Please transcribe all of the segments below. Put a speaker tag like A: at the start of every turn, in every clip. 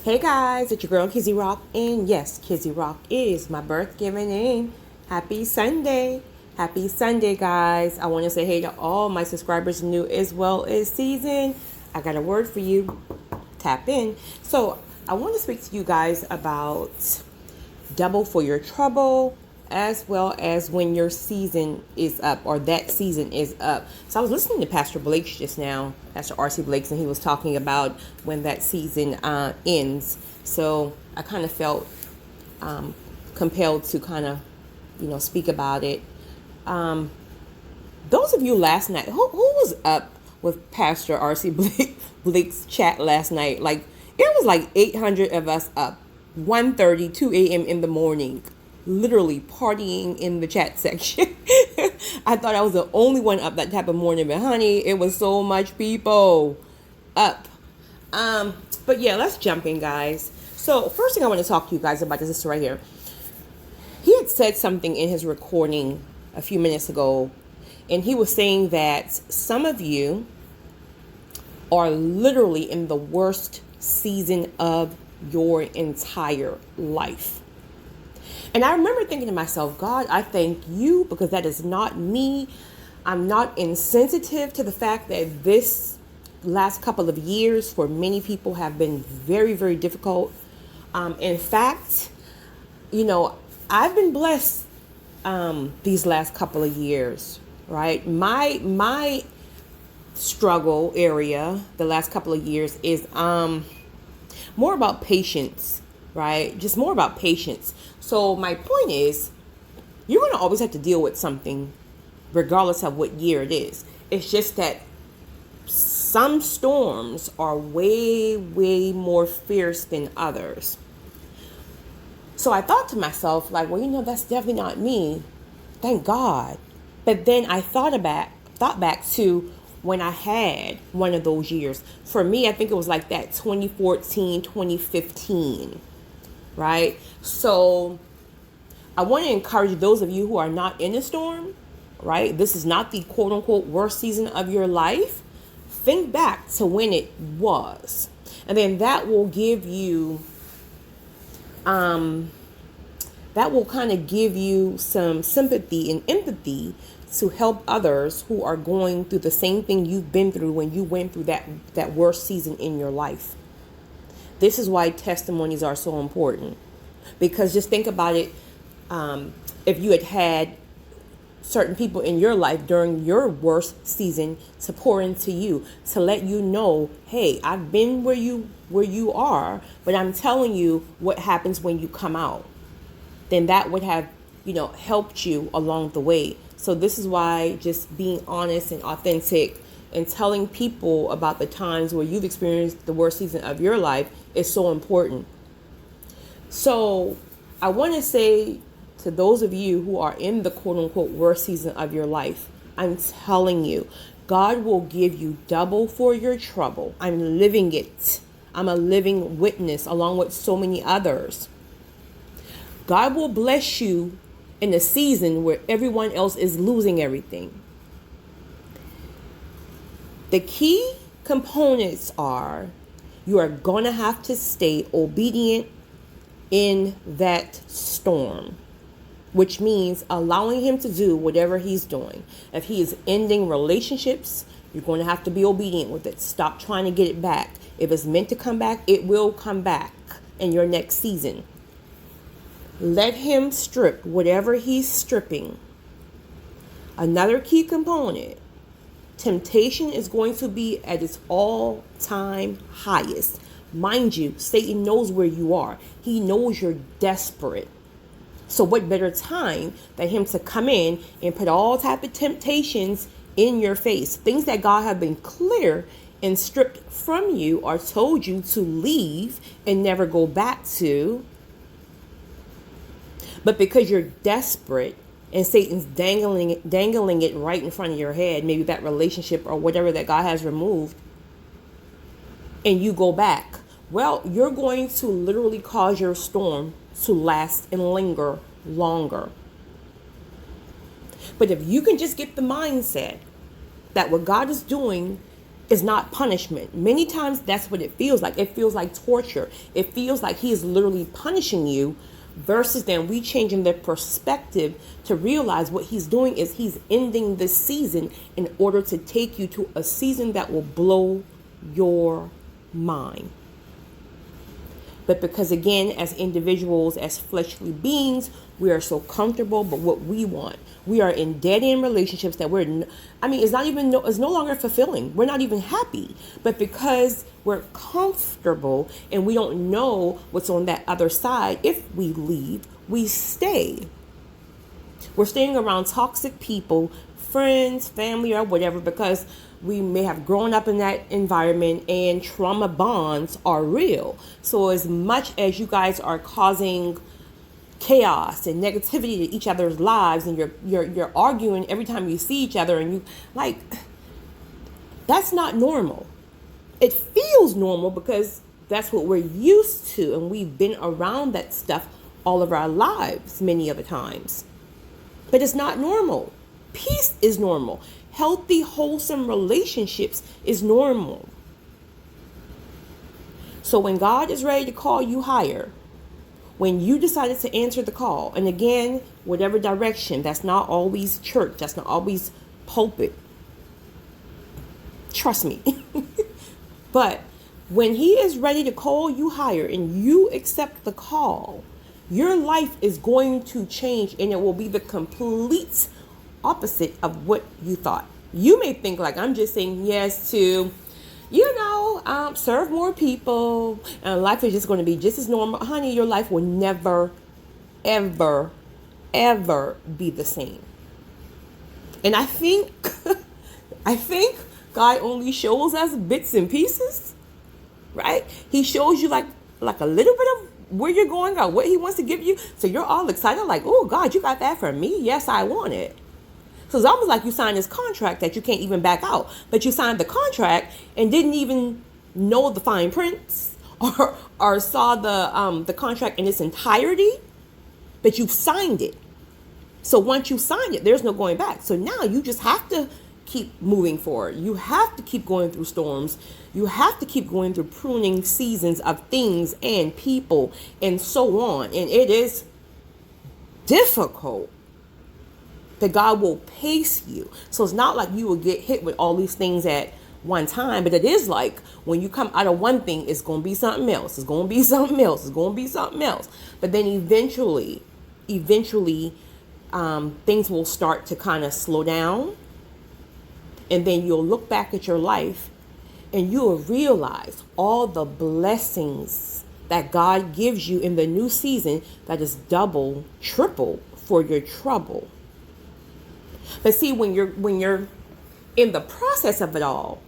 A: Hey guys, it's your girl Kizzy Rock, and yes, Kizzy Rock is my birth given name. Happy Sunday. Happy Sunday, guys. I want to say hey to all my subscribers, new as well as seasoned. I got a word for you. Tap in. So, I want to speak to you guys about double for your trouble, as well as when your season is up or that season is up. So I was listening to Pastor Blakes just now, Pastor R.C. Blakes, and he was talking about when that season ends. So I kind of felt compelled to kind of, speak about it. Those of you last night, who was up with Pastor R.C. Blake's chat last night? Like, it was like 800 of us up, 1:30, 2 a.m. in the morning, literally partying in the chat section. I thought I was the only one up that type of morning, but honey, it was so much people up. But yeah, let's jump in, guys. So first thing I want to talk to you guys about is this right here. He had said something in his recording a few minutes ago, and he was saying that some of you are literally in the worst season of your entire life. And I remember thinking to myself, God, I thank you because that is not me. I'm not insensitive to the fact that this last couple of years for many people have been very, very difficult. In fact, I've been blessed these last couple of years, right? My struggle area the last couple of years is more about patience, right? Just more about patience. So my point is, you're going to always have to deal with something regardless of what year it is. It's just that some storms are way, way more fierce than others. So I thought to myself, like, well, that's definitely not me. Thank God. But then I thought back to when I had one of those years. For me, I think it was like that 2014, 2015, right? So I want to encourage those of you who are not in a storm, right? This is not the quote unquote worst season of your life. Think back to when it was. And then that will give you, that will kind of give you some sympathy and empathy to help others who are going through the same thing you've been through when you went through that worst season in your life. This is why testimonies are so important. Because just think about it, if you had certain people in your life during your worst season to pour into you, to let you know, hey, I've been where you are, but I'm telling you what happens when you come out. Then that would have, helped you along the way. So this is why just being honest and authentic and telling people about the times where you've experienced the worst season of your life is so important. So I want to say to those of you who are in the quote unquote worst season of your life, I'm telling you, God will give you double for your trouble. I'm living it. I'm a living witness along with so many others. God will bless you in a season where everyone else is losing everything. The key components are you are going to have to stay obedient in that storm, which means allowing him to do whatever he's doing. If he is ending relationships, you're going to have to be obedient with it. Stop trying to get it back. If it's meant to come back, it will come back in your next season. Let him strip whatever he's stripping. Another key component, temptation is going to be at its all-time highest. Mind you, Satan knows where you are. He knows you're desperate. So what better time than him to come in and put all type of temptations in your face, things that God have been clear and stripped from you or told you to leave and never go back to. But because you're desperate and Satan's dangling it right in front of your head, maybe that relationship or whatever that God has removed, and you go back, well, you're going to literally cause your storm to last and linger longer. But if you can just get the mindset that what God is doing is not punishment. Many times that's what it feels like. It feels like torture. It feels like he is literally punishing you, versus then we changing the perspective to realize what he's doing is he's ending this season in order to take you to a season that will blow your mind. But because again, as individuals, as fleshly beings, we are so comfortable, but what we want, we are in dead end relationships that it's not even, it's no longer fulfilling. We're not even happy, but because we're comfortable and we don't know what's on that other side, if we leave, we stay. We're staying around toxic people, friends, family, or whatever, because we may have grown up in that environment and trauma bonds are real. So as much as you guys are causing chaos and negativity to each other's lives, and you're arguing every time you see each other, and you like, that's not normal. It feels normal because that's what we're used to, and we've been around that stuff all of our lives many of the times. But it's not normal. Peace is normal. Healthy, wholesome relationships is normal. So when God is ready to call you higher, when you decided to answer the call, and again, whatever direction, that's not always church, that's not always pulpit. Trust me. But when he is ready to call you higher and you accept the call, your life is going to change, and it will be the complete opposite of what you thought. You may think like, I'm just saying yes to, serve more people, and life is just going to be just as normal. Honey, your life will never, ever, ever be the same. And I think God only shows us bits and pieces, right? He shows you like a little bit of where you're going or what he wants to give you. So you're all excited like, oh God, you got that for me? Yes, I want it. So it's almost like you signed this contract that you can't even back out. But you signed the contract and didn't even know the fine prints or saw the contract in its entirety, but you signed it. So once you signed it, there's no going back. So now you just have to keep moving forward. You have to keep going through storms. You have to keep going through pruning seasons of things and people and so on. And it is difficult. That God will pace you. So it's not like you will get hit with all these things at one time, but it is like when you come out of one thing, it's going to be something else. It's going to be something else. It's going to be something else. But then eventually, things will start to kind of slow down. And then you'll look back at your life and you'll realize all the blessings that God gives you in the new season that is double, triple for your trouble. But see, when you're in the process of it all,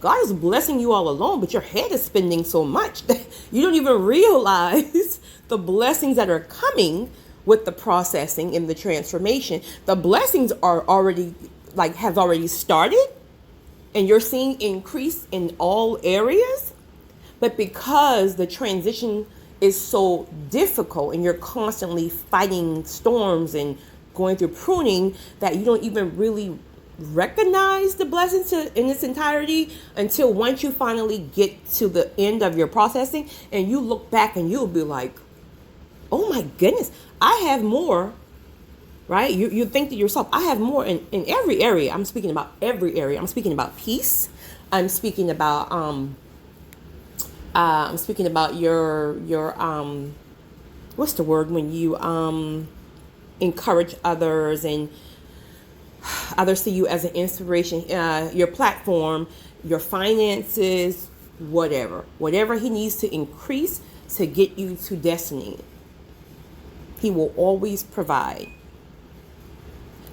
A: God is blessing you all along, but your head is spinning so much that you don't even realize the blessings that are coming with the processing and the transformation. The blessings are already have already started, and you're seeing increase in all areas. But because the transition is so difficult and you're constantly fighting storms and going through pruning, that you don't even really recognize the blessings in its entirety until once you finally get to the end of your processing and you look back and you'll be like, oh my goodness, I have more, right? You think to yourself, I have more in every area. I'm speaking about every area. I'm speaking about peace. I'm speaking about your what's the word when you encourage others and others see you as an inspiration, your platform, your finances, whatever he needs to increase to get you to destiny, he will always provide.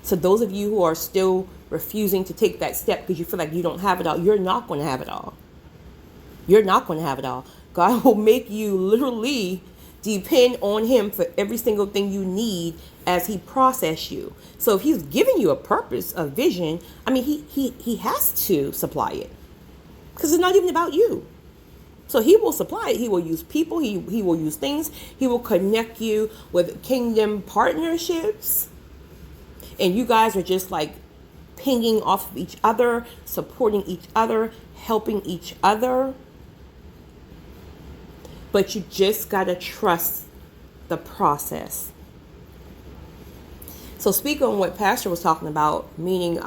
A: So those of you who are still refusing to take that step because you feel like you don't have it all, you're not going to have it all. You're not going to have it all. God will make you literally depend on him for every single thing you need as he process you. So if he's giving you a purpose, a vision, he has to supply it, because it's not even about you. So he will supply it. He will use people. He will use things. He will connect you with kingdom partnerships. And you guys are just like pinging off of each other, supporting each other, helping each other. But you just got to trust the process. So speak on what Pastor was talking about, meaning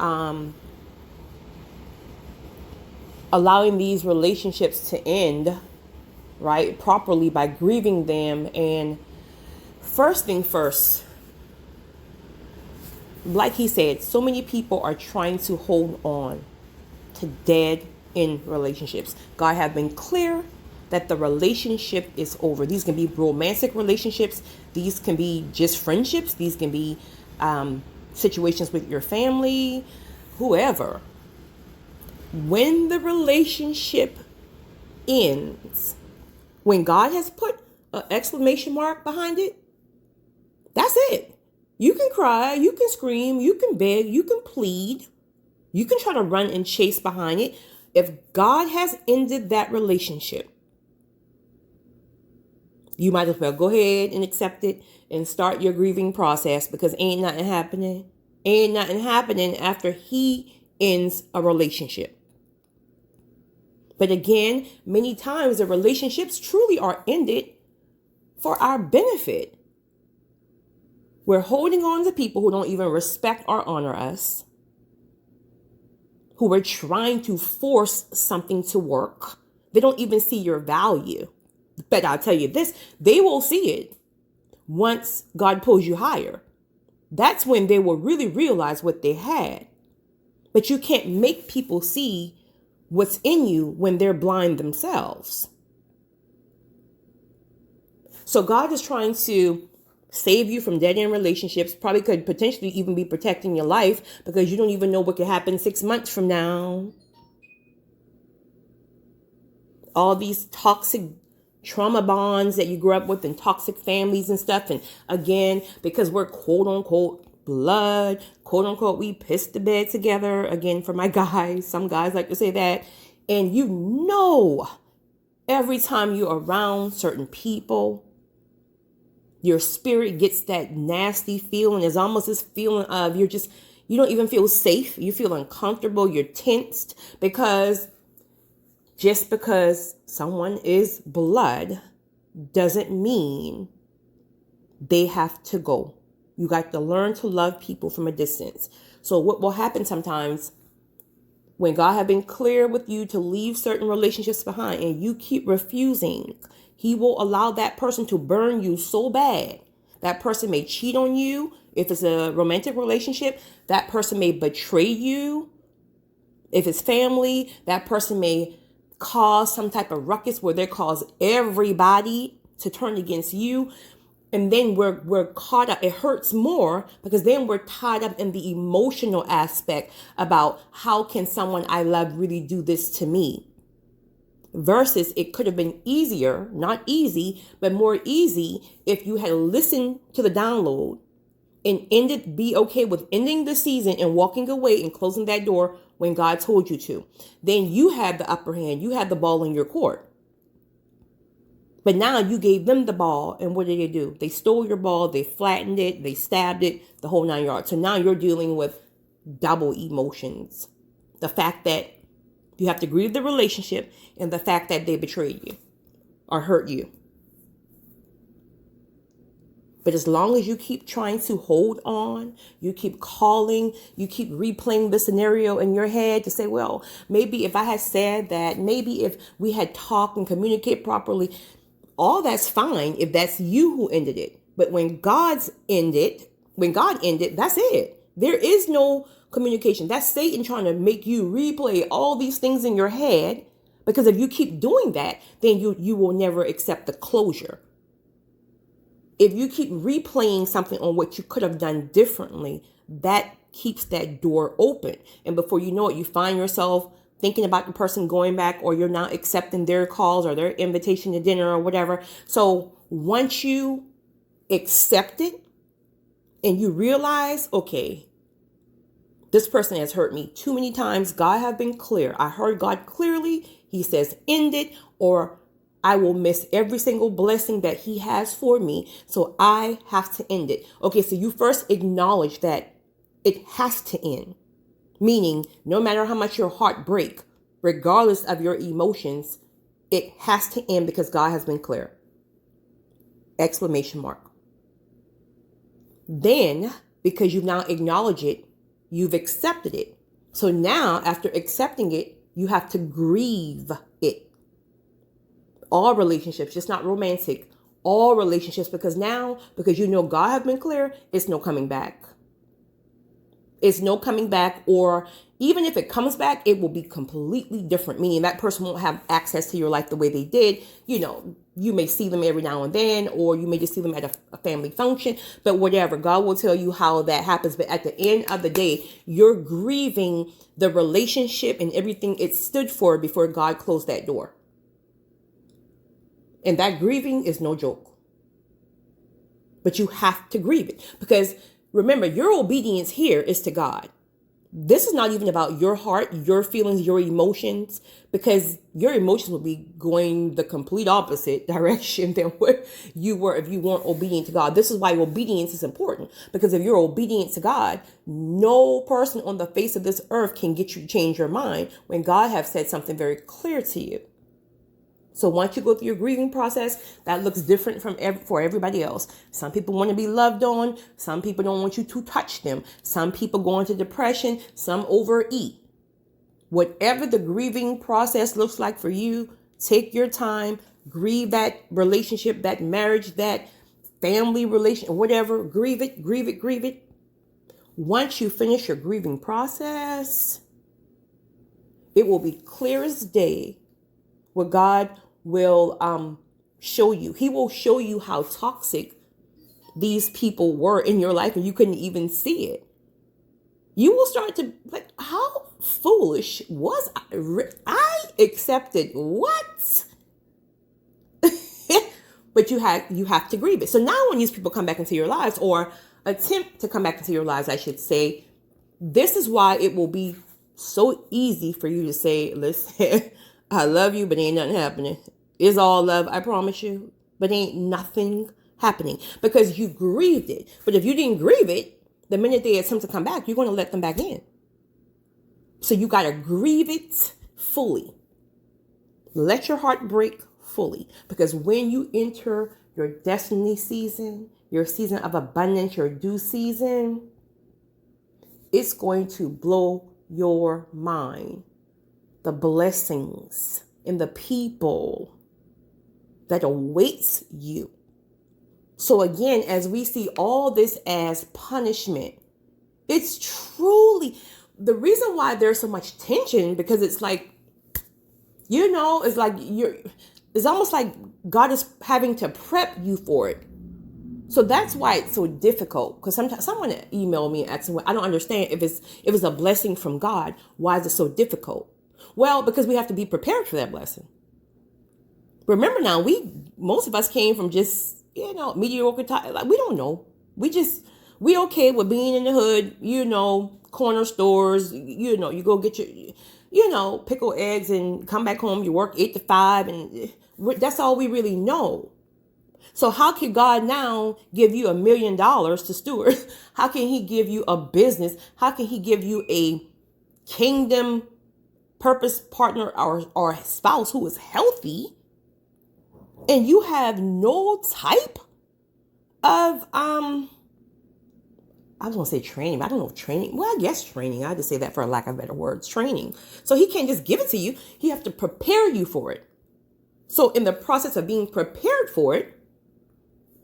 A: allowing these relationships to end, right, properly by grieving them. And first thing first, like he said, so many people are trying to hold on to dead end relationships. God has been clear that the relationship is over. These can be romantic relationships. These can be just friendships. These can be situations with your family, whoever. When the relationship ends, when God has put an exclamation mark behind it, that's it. You can cry, you can scream, you can beg, you can plead, you can try to run and chase behind it. If God has ended that relationship, you might as well go ahead and accept it and start your grieving process, because ain't nothing happening. Ain't nothing happening after he ends a relationship. But again, many times the relationships truly are ended for our benefit. We're holding on to people who don't even respect or honor us, who are trying to force something to work. They don't even see your value. But I'll tell you this, they will see it once God pulls you higher. That's when they will really realize what they had. But you can't make people see what's in you when they're blind themselves. So God is trying to save you from dead-end relationships. Probably could potentially even be protecting your life, because you don't even know what could happen 6 months from now. All these toxic trauma bonds that you grew up with, and toxic families and stuff. And again, because we're quote unquote blood, quote unquote, we pissed the bed together. Again, for my guys, some guys like to say that. And you know, every time you're around certain people, your spirit gets that nasty feeling. It's almost this feeling of you don't even feel safe. You feel uncomfortable. You're tensed, because just because someone is blood doesn't mean they have to go. You got to learn to love people from a distance. So what will happen sometimes when God has been clear with you to leave certain relationships behind and you keep refusing, he will allow that person to burn you so bad. That person may cheat on you. If it's a romantic relationship, that person may betray you. If it's family, that person may cause some type of ruckus where they cause everybody to turn against you. And then we're caught up. It hurts more, because then we're tied up in the emotional aspect about how can someone I love really do this to me? Versus it could have been easier, not easy, but more easy if you had listened to the download and be okay with ending the season and walking away and closing that door when God told you to. Then you had the upper hand. You had the ball in your court. But now you gave them the ball, and what did they do? They stole your ball, they flattened it, they stabbed it, the whole 9 yards. So now you're dealing with double emotions. The fact that you have to grieve the relationship, and the fact that they betrayed you or hurt you. But as long as you keep trying to hold on, you keep calling, you keep replaying the scenario in your head to say, well, maybe if I had said that, maybe if we had talked and communicated properly, all that's fine if that's you who ended it. But when God ended, that's it. There is no communication. That's Satan trying to make you replay all these things in your head, because if you keep doing that, then you will never accept the closure. If you keep replaying something on what you could have done differently, that keeps that door open. And before you know it, you find yourself thinking about the person going back, or you're not accepting their calls or their invitation to dinner or whatever. So once you accept it and you realize, okay, this person has hurt me too many times. God have been clear. I heard God clearly. He says, end it, or I will miss every single blessing that he has for me. So I have to end it. Okay, so you first acknowledge that it has to end. Meaning, no matter how much your heart break, regardless of your emotions, it has to end because God has been clear. Exclamation mark. Then, because you've now acknowledged it, you've accepted it. So now, after accepting it, you have to grieve it. All relationships, just not romantic, all relationships, because you know God has been clear, it's no coming back. It's no coming back, or even if it comes back, it will be completely different, meaning that person won't have access to your life the way they did. You know, you may see them every now and then, or you may just see them at a family function, but whatever. God will tell you how that happens. But at the end of the day, you're grieving the relationship and everything it stood for before God closed that door. And that grieving is no joke. But you have to grieve it, because remember, your obedience here is to God. This is not even about your heart, your feelings, your emotions, because your emotions will be going the complete opposite direction than what you were if you weren't obedient to God. This is why obedience is important, because if you're obedient to God, no person on the face of this earth can get you to change your mind when God has said something very clear to you. So once you go through your grieving process, that looks different for everybody else. Some people want to be loved on. Some people don't want you to touch them. Some people go into depression. Some overeat. Whatever the grieving process looks like for you, take your time, grieve that relationship, that marriage, that family relation, whatever. Grieve it, grieve it, grieve it. Once you finish your grieving process, it will be clear as day what God will show you. He will show you how toxic these people were in your life and you couldn't even see it. You will start to like, how foolish was I? I accepted what? But you have to grieve it. So now when these people come back into your lives, or attempt to come back into your lives, I should say, this is why it will be so easy for you to say, listen, I love you, but ain't nothing happening. It's all love, I promise you, but ain't nothing happening because you grieved it. But if you didn't grieve it, the minute they attempt to come back, you're going to let them back in. So you got to grieve it fully. Let your heart break fully, because when you enter your destiny season, your season of abundance, your due season, it's going to blow your mind. The blessings and the people that awaits you. So again, as we see all this as punishment, it's truly the reason why there's so much tension, because it's like, it's like it's almost like God is having to prep you for it. So that's why it's so difficult, because sometimes someone emailed me and asked me, I don't understand if it's a blessing from God, why is it so difficult? Well, because we have to be prepared for that blessing. Remember now, most of us came from just, mediocre time. Like, we don't know. We okay with being in the hood, corner stores, you go get your, pickle eggs and come back home, you work 8 to 5, and that's all we really know. So how can God now give you $1 million to steward? How can he give you a business? How can he give you a kingdom purpose partner or spouse who is healthy, and you have no type of I was going to say training, but I don't know if training. Well, I guess training. I just say that for a lack of better words. Training. So he can't just give it to you. He has to prepare you for it. So in the process of being prepared for it,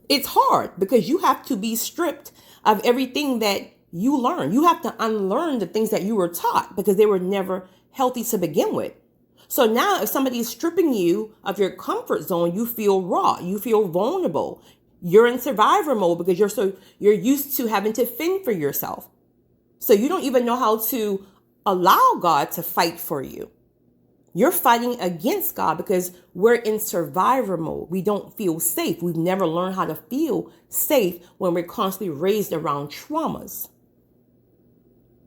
A: it's hard because you have to be stripped of everything that you learn. You have to unlearn the things that you were taught because they were never healthy to begin with. So now if somebody is stripping you of your comfort zone, you feel raw, you feel vulnerable. You're in survivor mode because you're used to having to fend for yourself. So you don't even know how to allow God to fight for you. You're fighting against God because we're in survivor mode. We don't feel safe. We've never learned how to feel safe when we're constantly raised around traumas.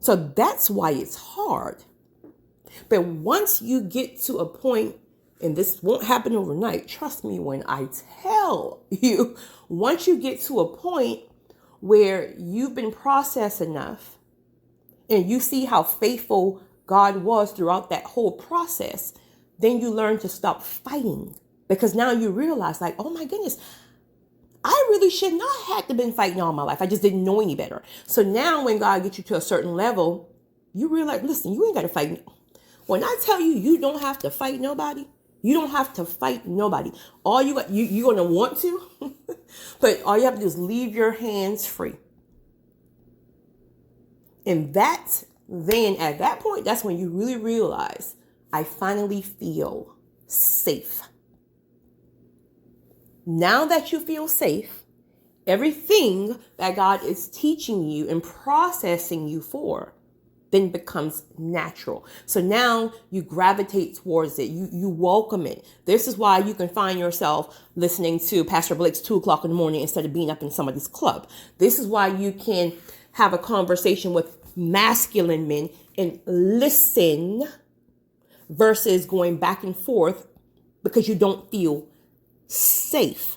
A: So that's why it's hard. But once you get to a point, and this won't happen overnight, trust me when I tell you, once you get to a point where you've been processed enough and you see how faithful God was throughout that whole process, then you learn to stop fighting, because now you realize, like, oh my goodness, I really should not have to been fighting all my life. I just didn't know any better. So now when God gets you to a certain level, you realize, listen, you ain't got to fight. When I tell you, you don't have to fight nobody. You don't have to fight nobody. All you're going to want to, but all you have to do is leave your hands free. And then at that point, that's when you really realize, I finally feel safe. Now that you feel safe, everything that God is teaching you and processing you for then becomes natural. So now you gravitate towards it. You welcome it. This is why you can find yourself listening to Pastor Blake's 2 o'clock in the morning instead of being up in somebody's club. This is why you can have a conversation with masculine men and listen versus going back and forth because you don't feel safe.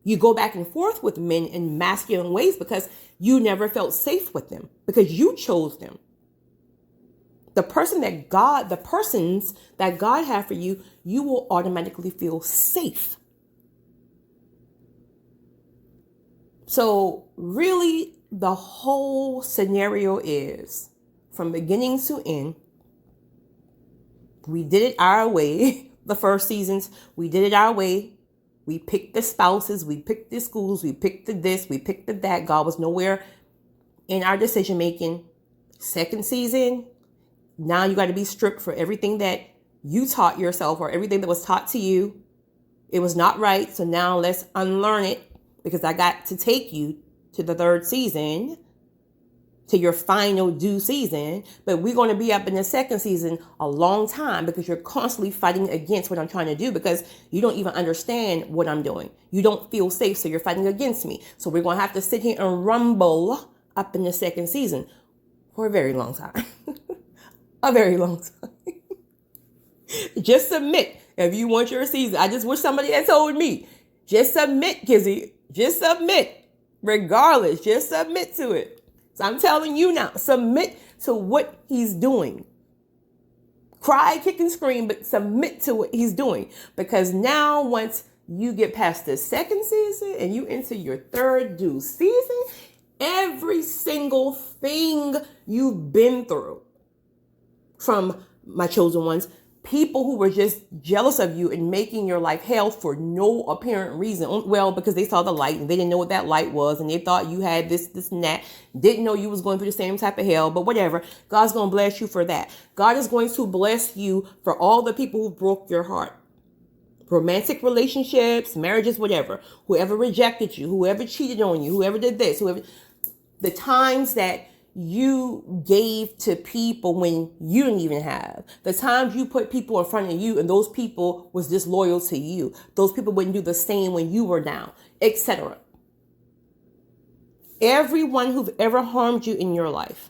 A: You go back and forth with men in masculine ways because you never felt safe with them, because you chose them. The persons that God had for you, you will automatically feel safe. So really, the whole scenario is, from beginning to end, we did it our way. The first seasons, we did it our way. We picked the spouses, we picked the schools, we picked the this, we picked the that. God was nowhere in our decision making. Second season, now you got to be stripped for everything that you taught yourself or everything that was taught to you. It was not right. So now let's unlearn it, because I got to take you to the third season, to your final due season. But we're going to be up in the second season a long time, because you're constantly fighting against what I'm trying to do, because you don't even understand what I'm doing. You don't feel safe, so you're fighting against me. So we're going to have to sit here and rumble up in the second season for a very long time. A very long time. Just submit if you want your season. I just wish somebody had told me, just submit, Kizzy. Just submit. Regardless, just submit to it. So I'm telling you now, submit to what he's doing. Cry, kick, and scream, but submit to what he's doing. Because now, once you get past the second season and you enter your third due season, every single thing you've been through, from my chosen ones, people who were just jealous of you and making your life hell for no apparent reason. Well, because they saw the light and they didn't know what that light was, and they thought you had this and that. Didn't know you was going through the same type of hell, but whatever. God's going to bless you for that. God is going to bless you for all the people who broke your heart. Romantic relationships, marriages, whatever. Whoever rejected you, whoever cheated on you, whoever did this, whoever. The times that you gave to people when you didn't even have. The times you put people in front of you and those people was disloyal to you. Those people wouldn't do the same when you were down, etc. Everyone who've ever harmed you in your life,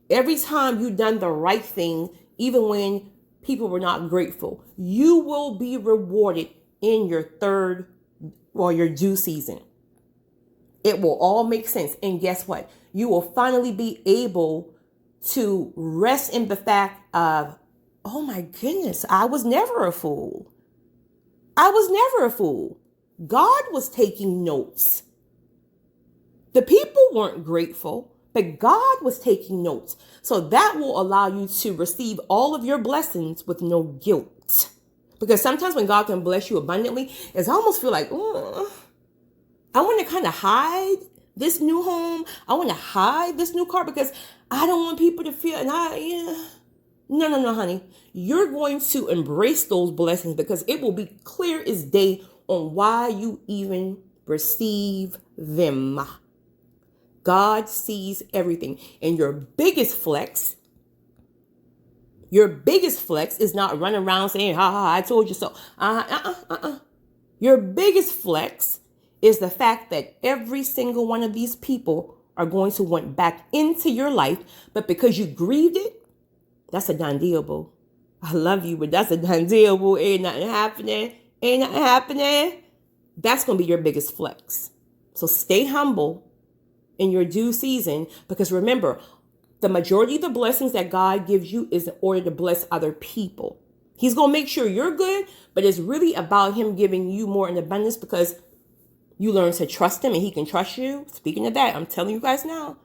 A: every time you've done the right thing, even when people were not grateful, you will be rewarded in your third or your due season. It will all make sense. And guess what? You will finally be able to rest in the fact of, oh my goodness, I was never a fool. I was never a fool. God was taking notes. The people weren't grateful, but God was taking notes. So that will allow you to receive all of your blessings with no guilt. Because sometimes when God can bless you abundantly, it's almost feel like, I want to kind of hide this new home. I want to hide this new car because I don't want people to feel, No, honey. You're going to embrace those blessings because it will be clear as day on why you even receive them. God sees everything. And your biggest flex is not running around saying, ha ha, I told you so. Your biggest flex is the fact that every single one of these people are going to want back into your life. But because you grieved it, that's a done deal, boo. I love you, but that's a done deal, boo. Ain't nothing happening. That's going to be your biggest flex. So stay humble in your due season, because remember, the majority of the blessings that God gives you is in order to bless other people. He's going to make sure you're good, but it's really about him giving you more in abundance because you learn to trust him and he can trust you. Speaking of that, I'm telling you guys now,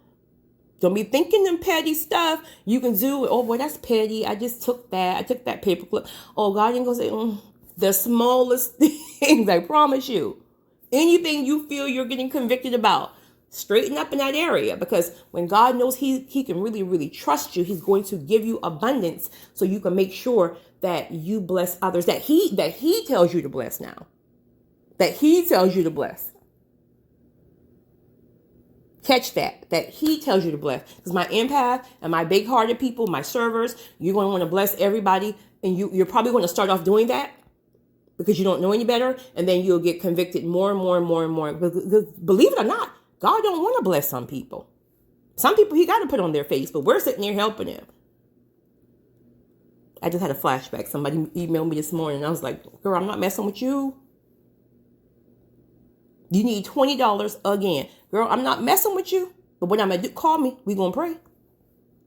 A: don't be thinking them petty stuff you can do. Oh, boy, that's petty. I just took that. I took that paperclip. Oh, God ain't going to say the smallest things, I promise you. Anything you feel you're getting convicted about, straighten up in that area, because when God knows he can really, really trust you, he's going to give you abundance so you can make sure that you bless others that he tells you to bless now. That he tells you to bless. Catch that he tells you to bless. Because my empath and my big-hearted people, my servers, you're going to want to bless everybody. And you're probably going to start off doing that because you don't know any better. And then you'll get convicted more and more and more and more. Because believe it or not, God don't want to bless some people. Some people he got to put on their face, but we're sitting there helping him. I just had a flashback. Somebody emailed me this morning. And I was like, girl, I'm not messing with you. You need $20 again. Girl, I'm not messing with you. But what I'm going to do, call me. We're going to pray.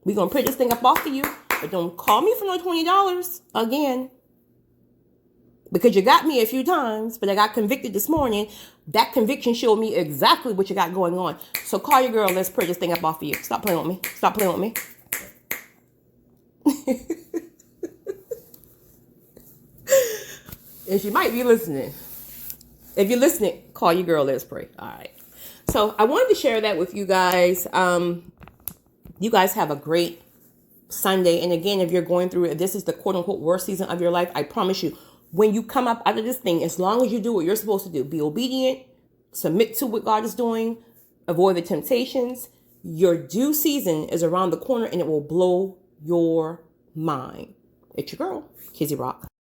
A: We're going to pray this thing up off of you. But don't call me for no $20 again. Because you got me a few times, but I got convicted this morning. That conviction showed me exactly what you got going on. So call your girl. Let's pray this thing up off of you. Stop playing with me. Stop playing with me. And she might be listening. If you're listening, call your girl. Let's pray. All right. So I wanted to share that with you guys. You guys have a great Sunday. And again, if you're going through it, this is the quote unquote worst season of your life. I promise you, when you come up out of this thing, as long as you do what you're supposed to do, be obedient, submit to what God is doing, avoid the temptations, your due season is around the corner and it will blow your mind. It's your girl, Kizzy Rock.